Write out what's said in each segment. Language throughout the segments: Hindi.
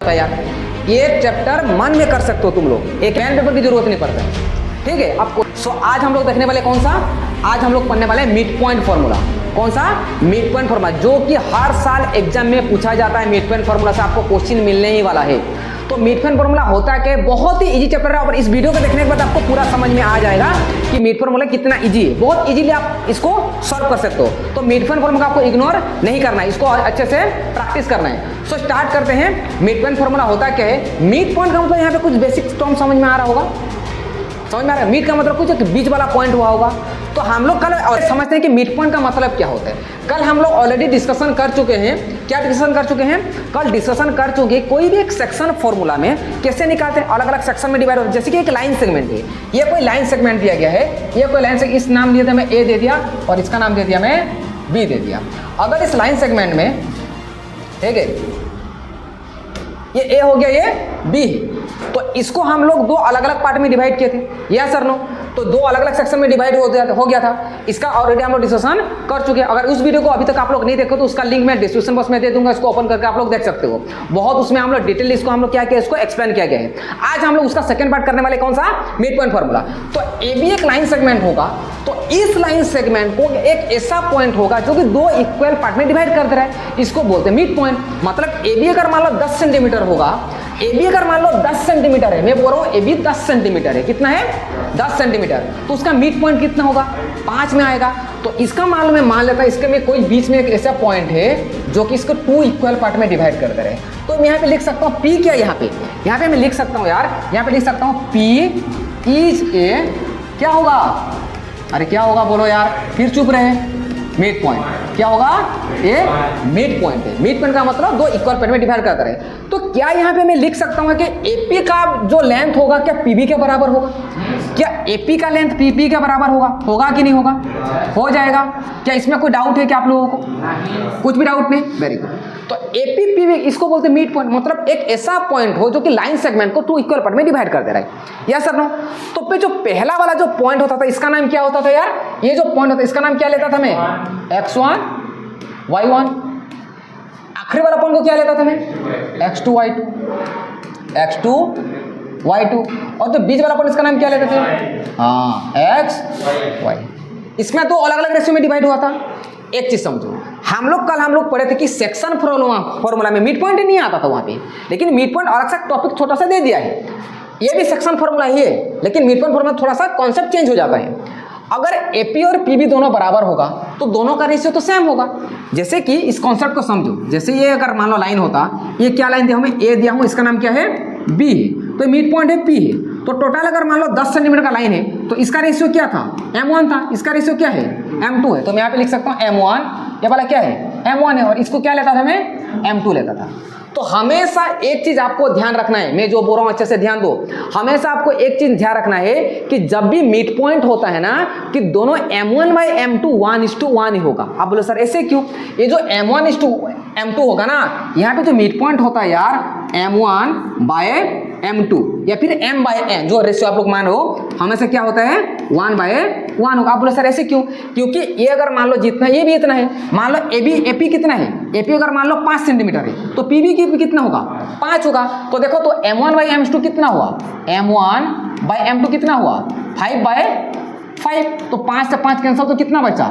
यार एक चैप्टर मन में कर सकते हो तुम लोग, एक पेन पेपर की जरूरत नहीं पड़ता है, ठीक है आपको। सो आज हम लोग देखने वाले कौन सा, आज हम लोग पढ़ने वाले मिड पॉइंट फॉर्मूला। कौन सा? मिड पॉइंट फॉर्मूला, जो कि हर साल एग्जाम में पूछा जाता है। मिड पॉइंट फॉर्मूला से आपको क्वेश्चन मिलने ही वाला है। तो मिड पॉइंट फॉर्मूला होता है कि बहुत ही इजी चैप्टर है और इस वीडियो को देखने के बाद आपको पूरा समझ में आ जाएगा कि मिड पॉइंट फॉर्मूला कितना इजी है। बहुत इजीली आप इसको सॉल्व कर सकते हो। तो मिड पॉइंट फॉर्मूला आपको इग्नोर नहीं करना है, इसको अच्छे से प्रैक्टिस करना है। सो स्टार्ट करते हैं। मिड पॉइंट फॉर्मूला होता क्या है? मिड पॉइंट का मतलब यहाँ पे कुछ बेसिक टर्म समझ में आ रहा होगा, समझ में आ रहा है? मिड का मतलब कुछ बीच वाला पॉइंट हुआ होगा। तो हम लोग कल और समझते हैं कि मिड पॉइंट का मतलब क्या होता है। कल हम लोग ऑलरेडी डिस्कशन कर चुके हैं। क्या डिस्कशन कर चुके हैं? कल डिस्कशन कर चुके हैं कोई भी एक सेक्शन फॉर्मूला में कैसे निकालते हैं, अलग अलग सेक्शन में डिवाइड होता है। जैसे कि एक लाइन सेगमेंट है, ये कोई लाइन सेगमेंट दिया गया है, ये कोई लाइन सेगमेंट, इस नाम दिया था मैं ए दे दिया और इसका नाम दे दिया मैं बी दे दिया। अगर इस लाइन सेगमेंट में, ठीक है, ये ए हो गया, ये बी, तो इसको हम लोग दो अलग अलग पार्ट में डिवाइड किए थे, यस सर नो? तो दो अलग अलग सेक्शन में डिवाइड हो गया था। इसका ऑलरेडी हम लोग डिस्कशन कर चुके हैं। अगर उस वीडियो को अभी तक आप लोग नहीं देखो तो उसका लिंक मैं डिस्क्रिप्शन बॉक्स में दे दूंगा, इसको ओपन करके आप लोग देख सकते हो। बहुत उसमें हम लोग डिटेल इसको हम लोग क्या किया, इसको एक्सप्लेन किया गया है। आज हम लोग उसका सेकंड पार्ट करने वाले, कौन सा? Mid point formula. तो ए बी एक लाइन सेगमेंट होगा, तो इस लाइन सेगमेंट को एक ऐसा पॉइंट होगा जो कि दो इक्वल पार्ट में डिवाइड कर दे रहा है, इसको बोलते हैं मिड पॉइंट। मतलब ए बी अगर मान लो 10 सेंटीमीटर होगा, ए बी अगर मान लो 10 सेंटीमीटर है, मैं बोल रहा हूँ ए बी 10 सेंटीमीटर है, कितना है? 10 सेंटीमीटर, तो उसका मिड पॉइंट कितना होगा? 5 में आएगा। तो इसका मान मैं मान लेता, इसके में कोई बीच में एक ऐसा पॉइंट है जो कि इसको 2 इक्वल पार्ट में डिवाइड कर दे रहे हैं। तो मैं यहाँ पे लिख सकता हूँ पी, क्या यहाँ पे मैं लिख सकता हूँ यार, यहाँ पे लिख सकता हूँ पी इज ए, क्या होगा? अरे क्या होगा बोलो यार, फिर चुप रहे। मिड पॉइंट क्या होगा? ये मिड पॉइंट है। मिड पॉइंट का मतलब दो इक्वल पार्ट में डिवाइड करते रहे। तो क्या यहाँ पे मैं लिख सकता हूँ कि एपी का जो लेंथ होगा क्या पीबी के बराबर होगा? क्या एपी का लेंथ पीबी के बराबर होगा कि नहीं होगा? हो जाएगा। क्या इसमें कोई डाउट है क्या आप लोगों को? कुछ भी डाउट नहीं, वेरी गुड। तो एपी पीबी इसको बोलते हैं मिड पॉइंट। मतलब एक ऐसा पॉइंट हो जो कि लाइन सेगमेंट को 2 इक्वल पार्ट में डिवाइड कर दे रहा है, यस सर नो? तो पे जो पहला वाला जो पॉइंट होता था, इसका नाम क्या होता था यार? ये जो पॉइंट होता है इसका नाम क्या लेता था मैं? x1 y1। आखिरी वाला पॉइंट को क्या लेता था मैं? x2 y2 और जो बीच वाला पॉइंट इसका नाम क्या लेते थे? हाँ, x y। इसमें तो अलग अलग रेशियो में डिवाइड हुआ था। एक चीज समझो, हम लोग पढ़े थे कि सेक्शन फॉर्मूला में मिड पॉइंट नहीं आता था वहां पे, लेकिन मिड पॉइंट अलग सा टॉपिक छोटा सा दे दिया है। ये भी सेक्शन फॉर्मूला ही है, लेकिन मिड पॉइंट फॉर्मूला थोड़ा सा कॉन्सेप्ट चेंज हो जाता है। अगर एपी और पीबी दोनों बराबर होगा तो दोनों का रेशियो तो सेम होगा। जैसे कि इस कॉन्सेप्ट को समझो, जैसे ये अगर मान लो लाइन होता, ये क्या लाइन दिया हूं मैं? ए दिया हूं, इसका नाम क्या है? बी है, तो मिड पॉइंट है पी है। तो टोटल अगर मान लो 10 सेंटीमीटर का लाइन है तो इसका रेशियो क्या था? m1 था। इसका रेशियो क्या है? m2 है। तो मैं यहाँ पे लिख सकता हूँ m1, ये वाला क्या है? m1 है, और इसको क्या लेता था मैं? m2 लेता था। तो हमेशा एक चीज आपको ध्यान रखना है, मैं जो बोल रहा हूं अच्छे से ध्यान दो। हमेशा आपको एक चीज ध्यान रखना है कि जब भी मिड पॉइंट होता है ना, कि दोनों m1 बाई m2 1:1 ही होगा। आप बोलो सर ऐसे क्यों? ये जो m1:m2 होगा ना, यहाँ पे जो मिड पॉइंट होता है यार m1 बाय m2 या फिर m बाय n, जो रेशियो आप लोग मान लो, हमेशा क्या होता है? 1/1 होगा। आप बोलो सर ऐसे क्यों? क्योंकि ये अगर मान लो जितना, ये भी इतना है, मान लो एपी कितना है? एपी अगर मान लो 5 सेंटीमीटर है तो पीबी की कितना होगा? 5 होगा। तो देखो, तो m1 बाई m2 कितना हुआ? m1 बाई m2 कितना हुआ? 5/5। तो 5 से 5 कैंसिल, तो कितना बचा?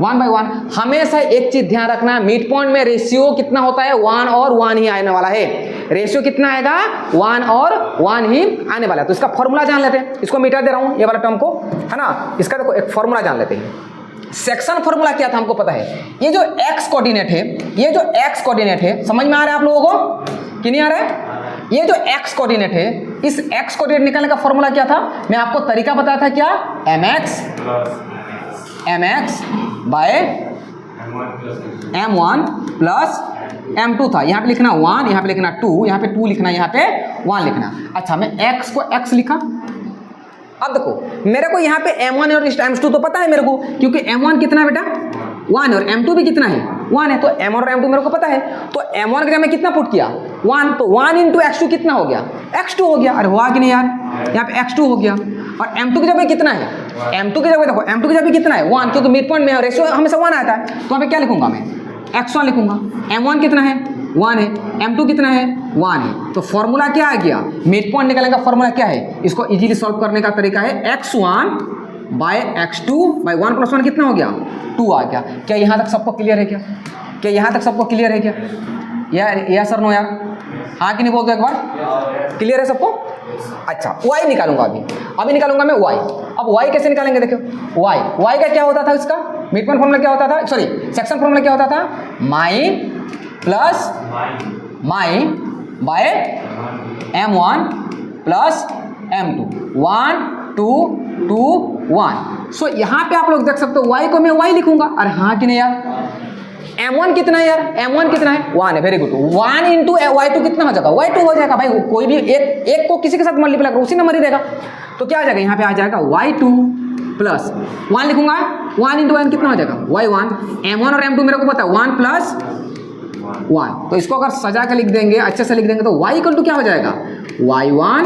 1/1। हमेशा एक चीज ध्यान रखना, मिड पॉइंट में रेशियो कितना होता है? 1 और 1 ही आने वाला है। रेशियो कितना आएगा? 1 और 1 ही आने वाला है। तो इसका फॉर्मूला जान लेते हैं। इसको मिटा दे रहा हूं, ये वाला टर्म को, है ना? इसका देखो एक फॉर्मूला जान लेते हैं। सेक्शन फॉर्मूला क्या था हमको पता है। ये जो x कोऑर्डिनेट है, ये जो x कोऑर्डिनेट है, समझ में आ रहा है आप लोगों को कि नहीं आ रहा है? ये जो x कोऑर्डिनेट है, इस x कोऑर्डिनेट निकालने का फॉर्मूला क्या था? मैं आपको तरीका बताया था, क्या? mx bye m1 plus m2 था। यहाँ पे लिखना 1, यहाँ पे लिखना 2, यहाँ पे 2 लिखना, यहाँ पे 1 लिखना। अच्छा, मैं x को x लिखा। अब देखो, मेरे को यहाँ पे m1 और m2 तो पता है मेरे को, क्योंकि m1 कितना है बेटा? 1 है, और m2 भी कितना है? 1 है। तो m1 और m2 मेरे को पता है। तो m1 की जगह मैं कितना पुट किया? 1। तो 1 इंटू x2 कितना हो गया? x2 हो गया। अरे हुआ कि नहीं यार? यहाँ पे x2 हो गया। और m2 की जगह कितना है? m2 की जगह देखो, m2 की जगह कितना है? 1, क्योंकि मिड पॉइंट में रेशियो हमेशा 1 आता है। तो यहाँ पे क्या लिखूंगा मैं? x1 लिखूंगा। m1 कितना है? 1 है, m2 कितना है 1 है। तो फॉर्मूला क्या आ गया, मिड पॉइंट निकालने का फॉर्मूला क्या है, इसको इजीली सॉल्व करने का तरीका है x1 बाय x2 बाय 1 + 1 कितना हो गया 2 आ गया। क्या यहाँ तक सबको क्लियर है क्या यहाँ तक सबको क्लियर है क्या यार सर नो यार, हाँ कि नहीं बोल दो एक बार, क्लियर है सबको। अच्छा y निकालूंगा अभी निकालूंगा मैं y। अब y कैसे निकालेंगे, देखो y का क्या होता था, इसका मिड पॉइंट फॉर्मूला क्या होता था, सॉरी सेक्शन फॉर्मूला क्या होता था, माई प्लस माई by m1 plus m2 1 2 2 1। So यहाँ पे आप लोग देख सकते हो y को मैं y लिखूंगा, अरे हाँ कि नहीं यार, m1 कितना है यार, m1 कितना है 1 है, वेरी गुड। 1 इंटू y2 कितना हो जाएगा, y2 हो जाएगा भाई, कोई भी एक को किसी के साथ मल्टीप्लाई करो उसी नंबर ही देगा। तो क्या आ जाएगा यहाँ पे आ जाएगा y2 प्लस 1 लिखूंगा, 1 इंटू 1 कितना हो जाएगा y1, m1 और m2 मेरे को पता है 1 प्लस 1। तो इसको अगर सजा के लिख देंगे, अच्छे से लिख देंगे तो y इक्वल टू क्या हो जाएगा y1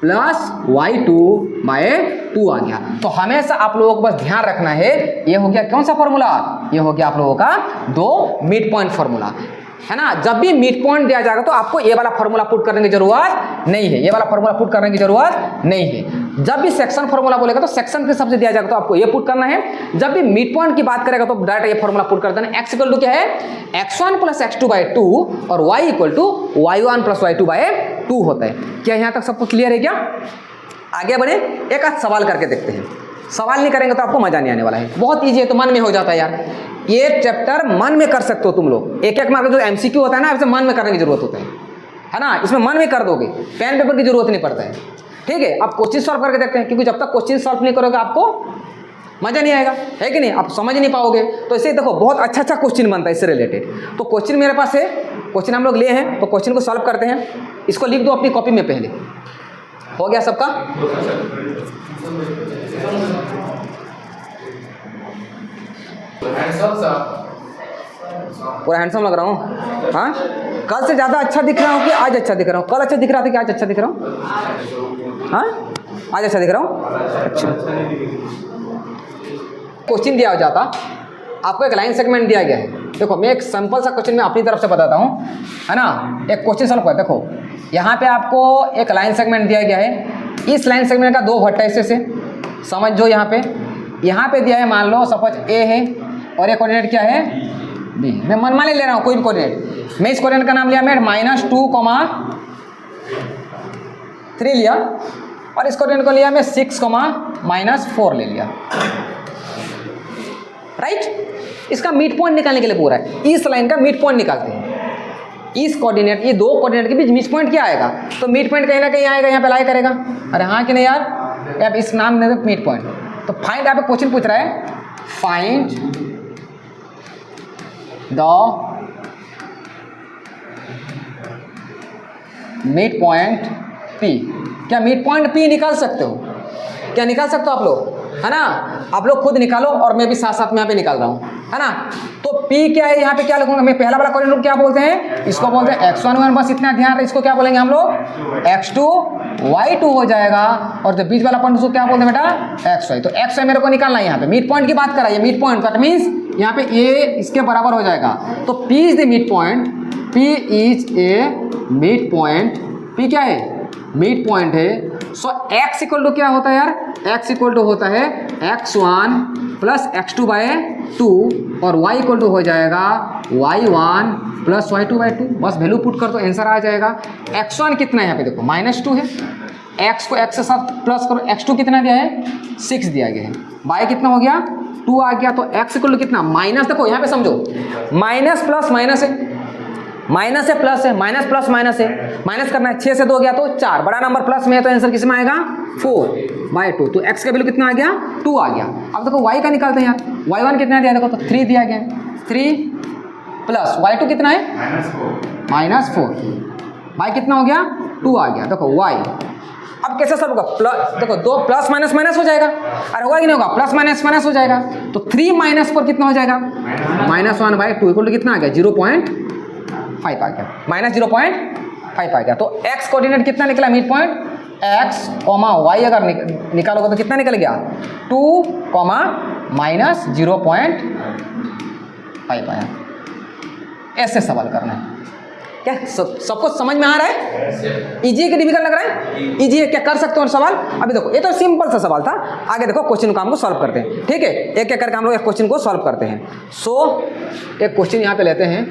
प्लस y2 बाय 2 आ गया। तो हमेशा आप लोगों को बस ध्यान रखना है, ये हो गया कौन सा फॉर्मूला, ये हो गया आप लोगों का 2 मिड पॉइंट फॉर्मूला है ना। जब भी मिड पॉइंट दिया जाएगा तो आपको ये वाला फॉर्मूला पुट करने की जरूरत नहीं है, ये वाला फॉर्मूला पुट करने की जरूरत नहीं है। जब भी सेक्शन फॉर्मूला बोलेगा तो सेक्शन के हिसाब से दिया जाएगा तो आपको ये पुट करना है। जब भी मिड पॉइंट की बात करेगा तो डायरेक्ट ये फॉर्मूला पुट कर देना। x इक्वल टू क्या है, x1 प्लस x2 बाय 2 और y equal to y1 plus y2 by 2 होता है। क्या यहाँ तक सबको क्लियर है क्या, आगे बढ़े एक आध सवाल करके देखते हैं। सवाल नहीं करेंगे तो आपको मजा नहीं आने वाला है, बहुत ईजी है, तो मन में हो जाता है यार। ये चैप्टर मन में कर सकते हो तुम लोग, एक एक मार्क जो एमसीक्यू होता है ना, इसे मन में करने की जरूरत होता है ना, इसमें मन में कर दोगे, पेन पेपर की जरूरत नहीं पड़ता है। ठीक है, आप क्वेश्चन सॉल्व करके देखते हैं, क्योंकि जब तक क्वेश्चन सॉल्व नहीं करोगे आपको मजा नहीं आएगा, है कि नहीं, आप समझ नहीं पाओगे। तो इसे देखो बहुत अच्छा अच्छा क्वेश्चन बनता है इससे रिलेटेड। तो क्वेश्चन मेरे पास है, क्वेश्चन हम लोग लिए हैं, तो क्वेश्चन को सॉल्व करते हैं। इसको लिख दो अपनी कॉपी में पहले, हो गया सबका। पूरा हैंडसम लग रहा हूँ, हाँ कल से ज़्यादा अच्छा दिख रहा हूँ कि आज अच्छा दिख रहा हूँ, कल अच्छा दिख रहा था कि आज अच्छा दिख रहा हूँ, हाँ आज अच्छा दिख रहा हूँ। अच्छा क्वेश्चन दिया हो जाता, आपको एक लाइन सेगमेंट दिया गया है। देखो मैं एक सिंपल सा क्वेश्चन मैं अपनी तरफ से बताता हूँ, है ना। एक क्वेश्चन सॉल्व कर, देखो यहाँ पे आपको एक लाइन सेगमेंट दिया गया है। इस लाइन सेगमेंट का 2 वर्टाइसेस है, समझो। यहाँ पे दिया है, मान लो सपोज ए है और ये कोऑर्डिनेट क्या है बी। मैं मनमानी ले रहा हूँ कोई भी कोऑर्डिनेट, मैं इस कोऑर्डिनेट का नाम लिया मैं -2, 3 लिया, और इस कोऑर्डिनेट को लिया मैं 6, -4 ले लिया, राइट। इसका मिड पॉइंट निकालने के लिए पूरा है, इस लाइन का मिड पॉइंट निकालते हैं। इस कोऑर्डिनेट, ये 2 कोऑर्डिनेट के बीच मिड पॉइंट क्या आएगा, तो मिड पॉइंट कहीं ना कहीं आएगा, यहाँ पे लाई करेगा। अरे हाँ कि नहीं यार, अब इस नाम में मिड पॉइंट। तो फाइंड, यहाँ पे क्वेश्चन पूछ रहा है find the mid point P। क्या मिड पॉइंट P निकाल सकते हो, क्या निकाल सकते हो आप लोग, है ना। आप लोग खुद निकालो और मैं भी साथ साथ में यहाँ पे निकाल रहा हूँ, है ना। तो P क्या है, यहाँ पे क्या लिखूंगा मैं, पहला वाला कोऑर्डिनेट क्या बोलते हैं, इसको बोलते हैं x1 बस इतना ध्यान रहे, इसको क्या बोलेंगे हम लोग x2 y2 हो जाएगा, और जो बीच वाला पॉइंट उसको क्या बोलते हैं बेटा xy। तो xy मेरे को निकालना है, यहाँ पे मिड पॉइंट की बात करा, ये मिड पॉइंट दैट मीन्स यहाँ पे ये इसके बराबर हो जाएगा। तो P is the mid point, P is a mid point, P क्या है मिड पॉइंट है। सो x इक्वल टू क्या होता है यार, x इक्वल टू होता है x1 प्लस x2 बाय 2, और y इक्वल टू हो जाएगा y1 प्लस y2 बाय 2। बस वैल्यू पुट कर तो आंसर आ जाएगा। x1 कितना है यहाँ पे देखो -2 है, x को x के साथ प्लस करो, x2 कितना दिया है 6 दिया गया है, y कितना हो गया 2 आ गया। तो x इक्वल टू कितना माइनस, देखो यहाँ पे समझो माइनस प्लस माइनस है, माइनस है प्लस है, माइनस प्लस माइनस है, माइनस करना है, 6 से 2 गया तो 4, बड़ा नंबर प्लस में है तो आंसर किस में आएगा 4/2। तो x का वैल्यू कितना आ गया 2 आ गया। अब देखो y का निकालते हैं यार, y1 कितना दिया देखो तो 3 दिया गया, 3 प्लस y2 कितना है -4, y कितना हो गया 2 आ गया। देखो y अब कैसे सब होगा, प्लस देखो 2 प्लस माइनस माइनस हो जाएगा, अरे होगा कि नहीं होगा, प्लस माइनस माइनस हो जाएगा। तो 3 - 4 कितना हो जाएगा -1/2 इक्वल टू कितना आ गया 0.5 आ गया, -0.5 आ गया। तो x कोऑर्डिनेट कितना निकला मिड पॉइंट, x, y अगर निकालोगे तो कितना निकल गया 2, -0.5 आया। ऐसे सवाल करना है। क्या सबको समझ में आ रहा है? इजी है कि डिफिकल्ट लग रहा है? इजी है। क्या कर सकते हो सवाल? अभी देखो ये तो सिंपल सा सवाल था, आगे देखो क्वेश्चन को हमको सॉल्व करते हैं। ठीक है, एक एक करके हम लोग एक क्वेश्चन को सॉल्व करते हैं। सो एक क्वेश्चन यहाँ पे लेते हैं।